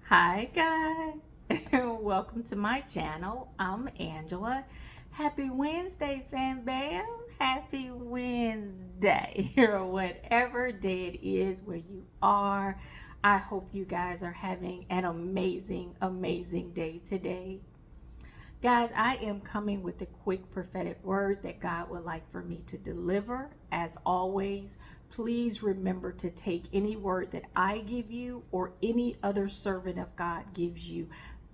Hi guys, welcome to my channel. I'm Angela. Happy Wednesday, fam bam. Happy Wednesday, or whatever day it is where you are. I hope you guys are having an amazing day today. Guys, I am coming with a quick prophetic word that God would like for me to deliver. As always, please remember to take any word that I give you or any other servant of God gives you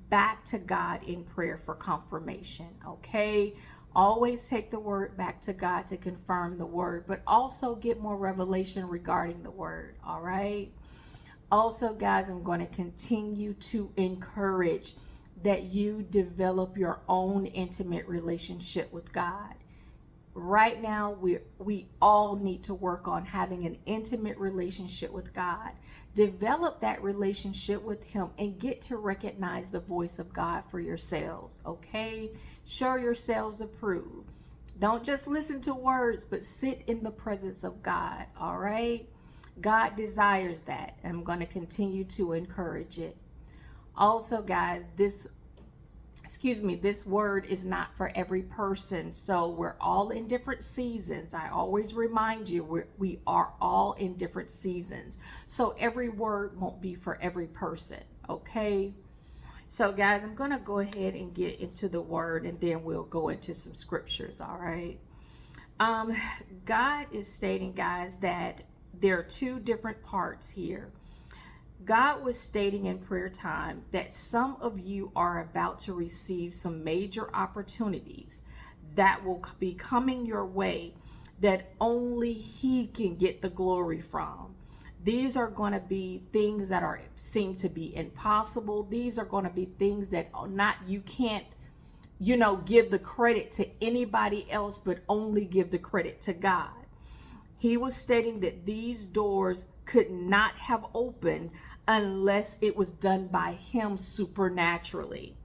back to God in prayer for confirmation, okay? Always take the word back to God to confirm the word, but also get more revelation regarding the word, all right? Also, guys, I'm going to continue to encourage that you develop your own intimate relationship with God. Right now, we all need to work on having an intimate relationship with God. Develop that relationship with Him and get to recognize the voice of God for yourselves, okay? Show yourselves approved. Don't just listen to words, but sit in the presence of God, all right? God desires that, and I'm going to continue to encourage it. Also, guys, this word is not for every person. So we're all in different seasons. I always remind you, we are all in different seasons. So every word won't be for every person, okay? So guys, I'm going to go ahead and get into the word, and then we'll go into some scriptures, all right? God is stating, guys, that there are two different parts here. God was stating in prayer time that some of you are about to receive some major opportunities that will be coming your way that only He can get the glory from. These are going to be things that seem to be impossible. These are going to be things that you can't give the credit to anybody else, but only give the credit to God. He was stating that these doors could not have opened unless it was done by Him supernaturally.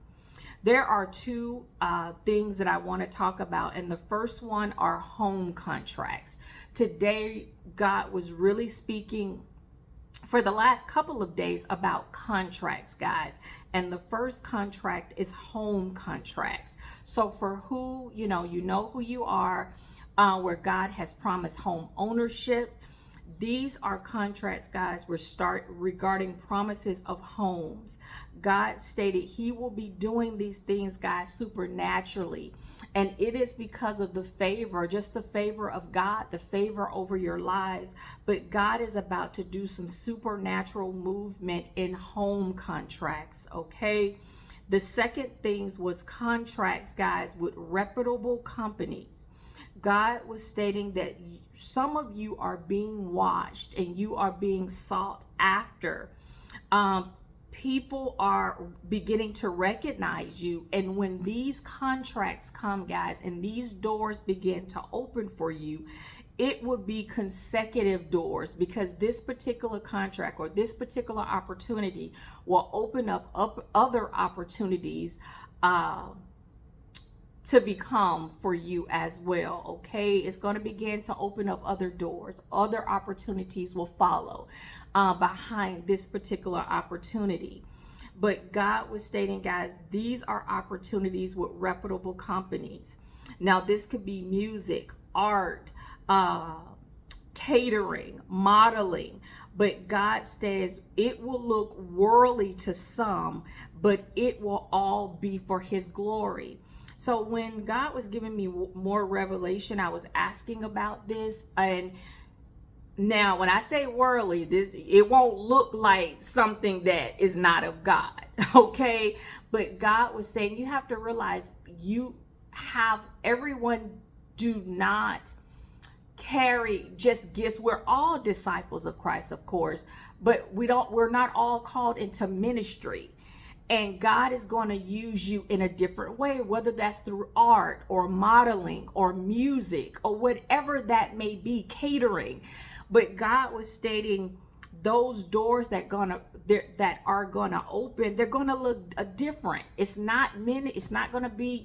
There are two things that I want to talk about, and the first one are home contracts. Today, God was really speaking for the last couple of days about contracts, guys. And the first contract is home contracts. So for who, you know who you are, where God has promised home ownership. These are contracts, guys, regarding promises of homes. God stated He will be doing these things, guys, supernaturally. And it is because of the favor, just the favor of God, the favor over your lives. But God is about to do some supernatural movement in home contracts, okay? The second thing was contracts, guys, with reputable companies. God was stating that some of you are being watched and you are being sought after. People are beginning to recognize you. And when these contracts come, guys, and these doors begin to open for you, it would be consecutive doors, because this particular contract or this particular opportunity will open up other opportunities to become for you as well, okay? It's going to begin to open up other doors. Other opportunities will follow behind this particular opportunity. But God was stating, guys, these are opportunities with reputable companies. Now, this could be music, art, catering, modeling. But God says it will look worldly to some, but it will all be for His glory. So when God was giving me more revelation, I was asking about this. And now when I say worldly, it won't look like something that is not of God, okay? But God was saying you have to realize everyone do not carry just gifts. We're all disciples of Christ, of course, but we're not all called into ministry. And God is going to use you in a different way, whether that's through art or modeling or music or whatever that may be, catering. But God was stating those doors that are gonna open, they're gonna look different. It's not gonna be,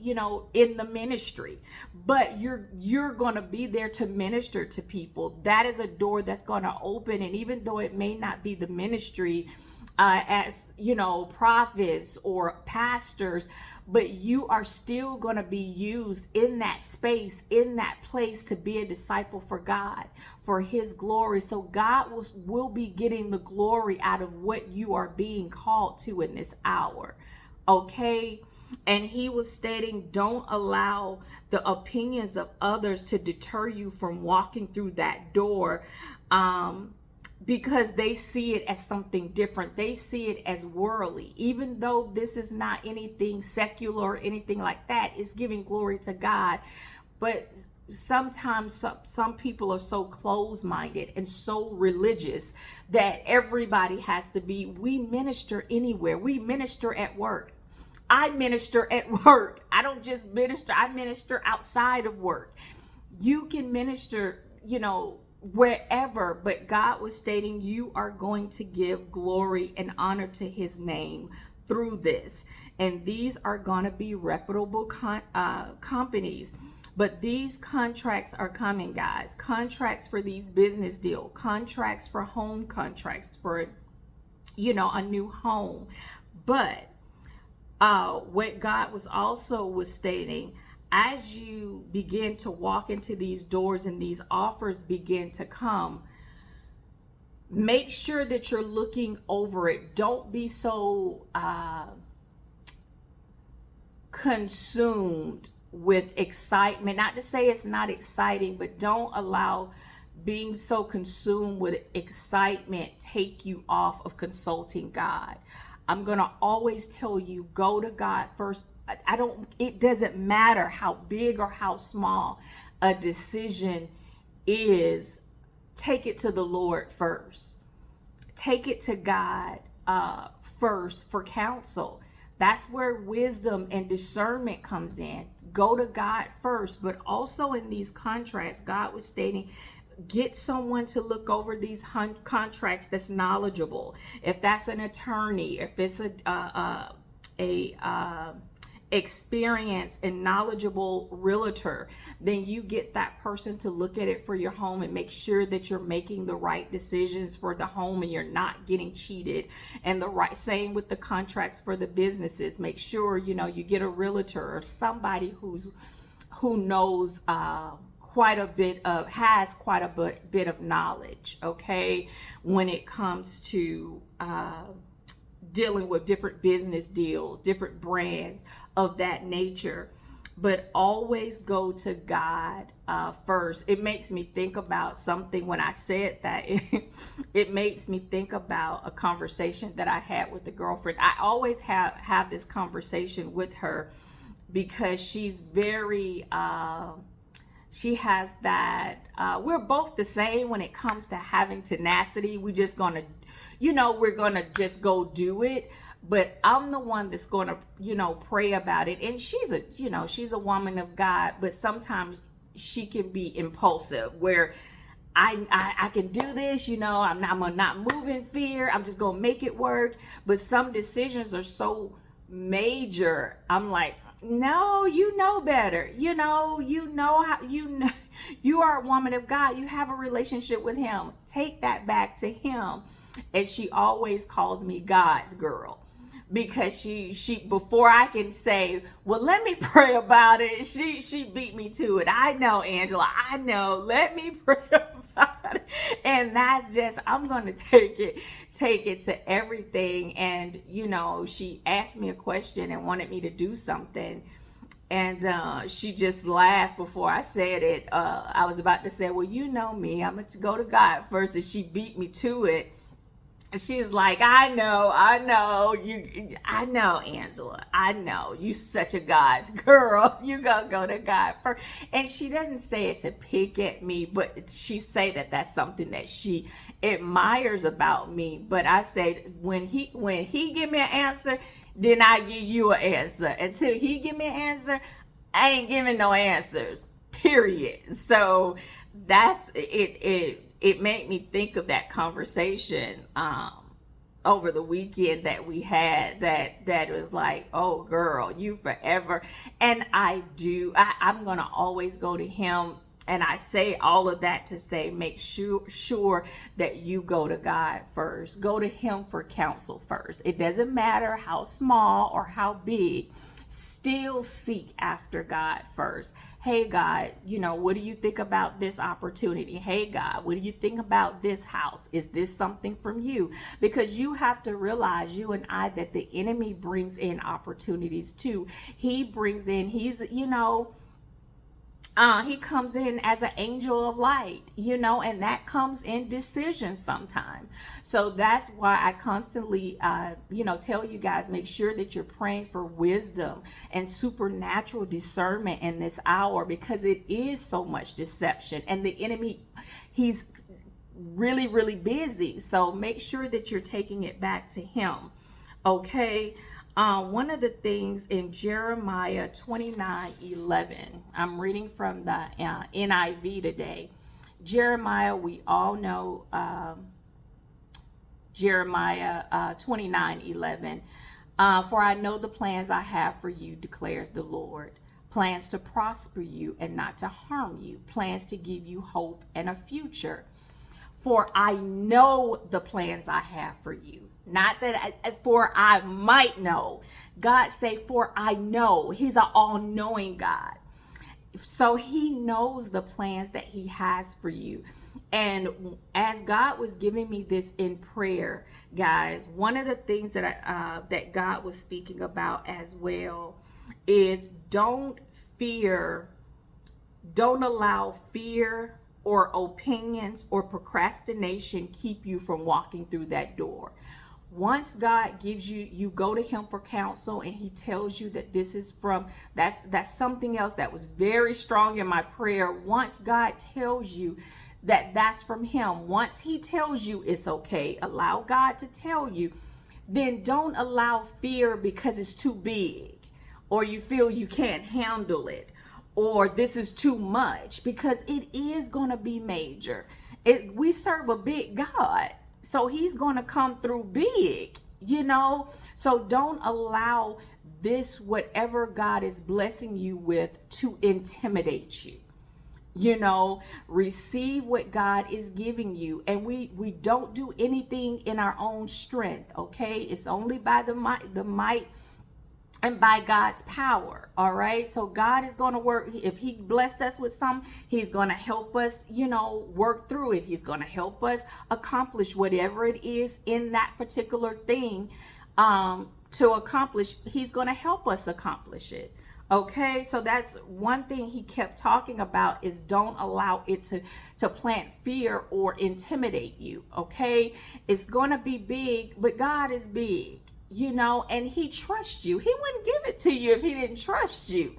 in the ministry, but you're gonna be there to minister to people. That is a door that's gonna open, and even though it may not be the ministry, as prophets or pastors, but you are still going to be used in that space, in that place, to be a disciple for God, for his glory. So God will be getting the glory out of what you are being called to in this hour. Okay. And he was stating, don't allow the opinions of others to deter you from walking through that door. Because they see it as something different. They see it as worldly. Even though this is not anything secular or anything like that, it's giving glory to God. But sometimes some people are so closed-minded and so religious that everybody has to be. We minister anywhere. We minister at work. I minister at work. I don't just minister. I minister outside of work. You can minister, wherever, but God was stating you are going to give glory and honor to his name through this. And these are going to be reputable companies. But these contracts are coming, guys. Contracts for these business deals, contracts for home contracts for, a new home. But what God was stating, as you begin to walk into these doors and these offers begin to come, make sure that you're looking over it. Don't be so consumed with excitement. Not to say it's not exciting, but don't allow being so consumed with excitement take you off of consulting God. I'm going to always tell you, go to God first. It doesn't matter how big or how small a decision is, take it to the Lord first. Take it to God first for counsel. That's where wisdom and discernment comes in. Go to God first. But also in these contracts, God was stating, get someone to look over these contracts that's knowledgeable. If that's an attorney, if it's a experienced and knowledgeable realtor, then you get that person to look at it for your home and make sure that you're making the right decisions for the home and you're not getting cheated. And the right, same with the contracts for the businesses. Make sure you get a realtor or somebody who knows has quite a bit of knowledge, okay, when it comes to dealing with different business deals, different brands of that nature. But always go to God first. It makes me think about something when I said that. It makes me think about a conversation that I had with a girlfriend. I always have this conversation with her because she's very she has that we're both the same when it comes to having tenacity. We're just gonna we're gonna just go do it. But I'm the one that's going to, pray about it. And she's a woman of God, but sometimes she can be impulsive where I can do this, I'm not move in fear. I'm just going to make it work. But some decisions are so major. I'm like, no, you know better. You know how, you are a woman of God. You have a relationship with him. Take that back to him. And she always calls me God's girl. Because she before I can say, well, let me pray about it, she beat me to it. I know, Angela, I know, let me pray about it. And that's just, I'm going to take it to everything. And she asked me a question and wanted me to do something, and she just laughed before I said it. I was about to say, well, you know me, I'm going to go to God first, and she beat me to it. She's like, I know, Angela, I know, you such a God's girl. You gonna go to God first. And she doesn't say it to pick at me, but she say that that's something that she admires about me. But I say, when he give me an answer, then I give you an answer. Until he give me an answer, I ain't giving no answers, period. So that's it. It made me think of that conversation over the weekend that we had that was like, oh girl, you forever. And I'm going to always go to him. And I say all of that to say, make sure that you go to God first. Go to him for counsel first. It doesn't matter how small or how big. Still seek after God first. Hey, God, what do you think about this opportunity? Hey, God, what do you think about this house? Is this something from you? Because you have to realize, you and I, that the enemy brings in opportunities too. He brings in, he comes in as an angel of light, and that comes in decision sometimes. So that's why I constantly, tell you guys, make sure that you're praying for wisdom and supernatural discernment in this hour, because it is so much deception, and the enemy, he's really, really busy. So make sure that you're taking it back to him. Okay. One of the things in Jeremiah 29:11, I'm reading from the NIV today. Jeremiah, we all know Jeremiah 29:11. For I know the plans I have for you, declares the Lord. Plans to prosper you and not to harm you. Plans to give you hope and a future. For I know the plans I have for you. Not that for I might know. God say, for I know. He's an all-knowing God. So he knows the plans that he has for you. And as God was giving me this in prayer, guys, one of the things that that God was speaking about as well is don't allow fear or opinions or procrastination keep you from walking through that door. Once God gives you go to him for counsel, and he tells you that this is from, that's something else that was very strong in my prayer. Once God tells you that that's from him, once he tells you it's okay, allow God to tell you, then don't allow fear because it's too big, or you feel you can't handle it, or this is too much, because it is going to be major. We serve a big God. So he's going to come through big, So don't allow this, whatever God is blessing you with, to intimidate you. Receive what God is giving you. And we don't do anything in our own strength, okay? It's only by the might and by God's power. All right. So God is going to work. If he blessed us with something, he's going to help us, work through it. He's going to help us accomplish whatever it is in that particular thing to accomplish. He's going to help us accomplish it. Okay. So that's one thing he kept talking about, is don't allow it to plant fear or intimidate you. Okay. It's going to be big, but God is big. And he trusts you. He wouldn't give it to you if he didn't trust you.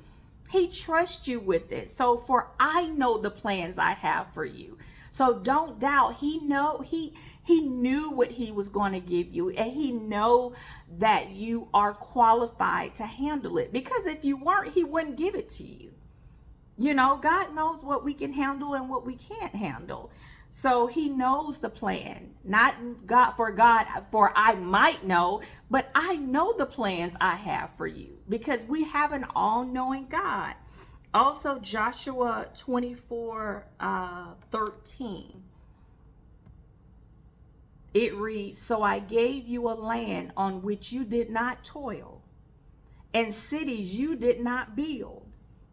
He trusts you with it. So for I know the plans I have for you. So don't doubt. He knew what he was going to give you, and he know that you are qualified to handle it. Because if you weren't, he wouldn't give it to you. God knows what we can handle and what we can't handle. So he knows the plan, not for I might know, but I know the plans I have for you, because we have an all-knowing God. Also, Joshua 24:13. It reads, so I gave you a land on which you did not toil, and cities you did not build,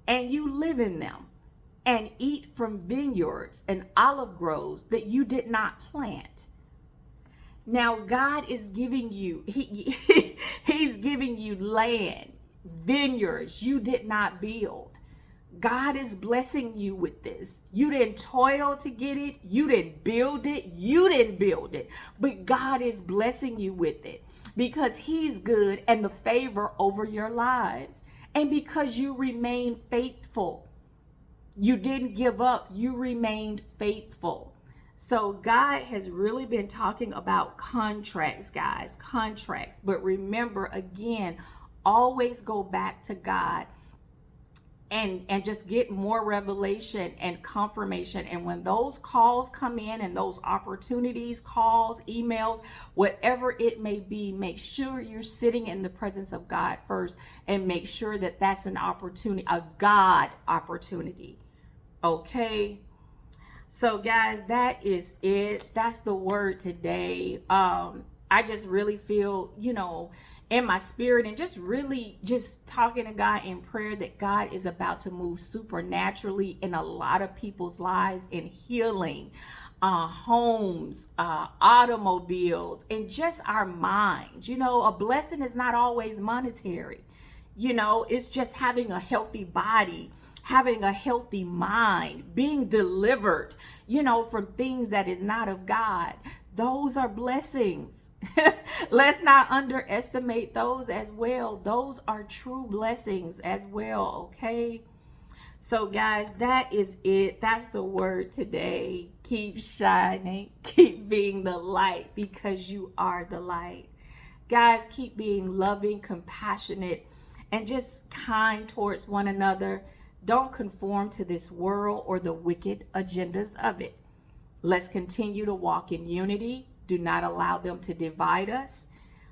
and you live in them, and eat from vineyards and olive groves that you did not plant. Now God is giving you, he's giving you land, vineyards you did not build. God is blessing you with this. You didn't toil to get it. You didn't build it. But God is blessing you with it, because he's good and the favor over your lives. And because you remain faithful. You didn't give up. You remained faithful. So God has really been talking about contracts, guys, contracts. But remember, again, always go back to God and just get more revelation and confirmation. And when those calls come in, and those opportunities, calls, emails, whatever it may be, make sure you're sitting in the presence of God first, and make sure that that's an opportunity, a God opportunity. Okay. So guys, that is it. That's the word today. I just really feel, in my spirit, and just really just talking to God in prayer, that God is about to move supernaturally in a lot of people's lives, in healing, homes, automobiles, and just our minds. A blessing is not always monetary. It's just having a healthy body, having a healthy mind, being delivered, from things that is not of God. Those are blessings. Let's not underestimate those as well. Those are true blessings as well, okay? So guys, that is it. That's the word today. Keep shining. Keep being the light, because you are the light. Guys, keep being loving, compassionate, and just kind towards one another. Don't conform to this world or the wicked agendas of it. Let's continue to walk in unity. Do not allow them to divide us.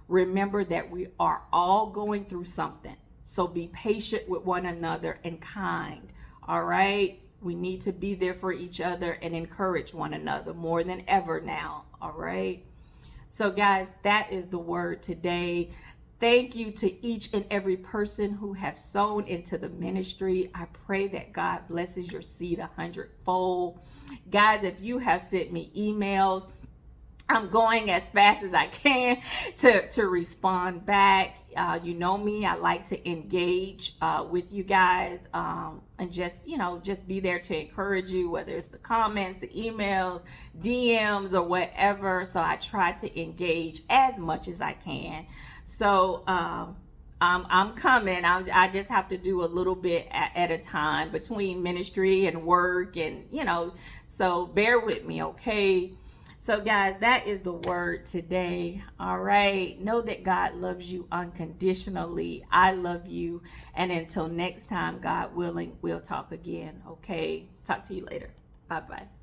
Remember that we are all going through something. So be patient with one another and kind. All right? We need to be there for each other and encourage one another more than ever now. All right? So guys, that is the word today. Thank you to each and every person who have sown into the ministry. I pray that God blesses your seed 100-fold. Guys, if you have sent me emails, I'm going as fast as I can to respond back. You know me, I like to engage with you guys, and just be there to encourage you, whether it's the comments, the emails, DMs, or whatever. So I try to engage as much as I can. So I'm coming. I just have to do a little bit at a time between ministry and work, and so bear with me, okay? So guys, that is the word today. All right. Know that God loves you unconditionally. I love you. And until next time, God willing, we'll talk again. Okay. Talk to you later. Bye-bye.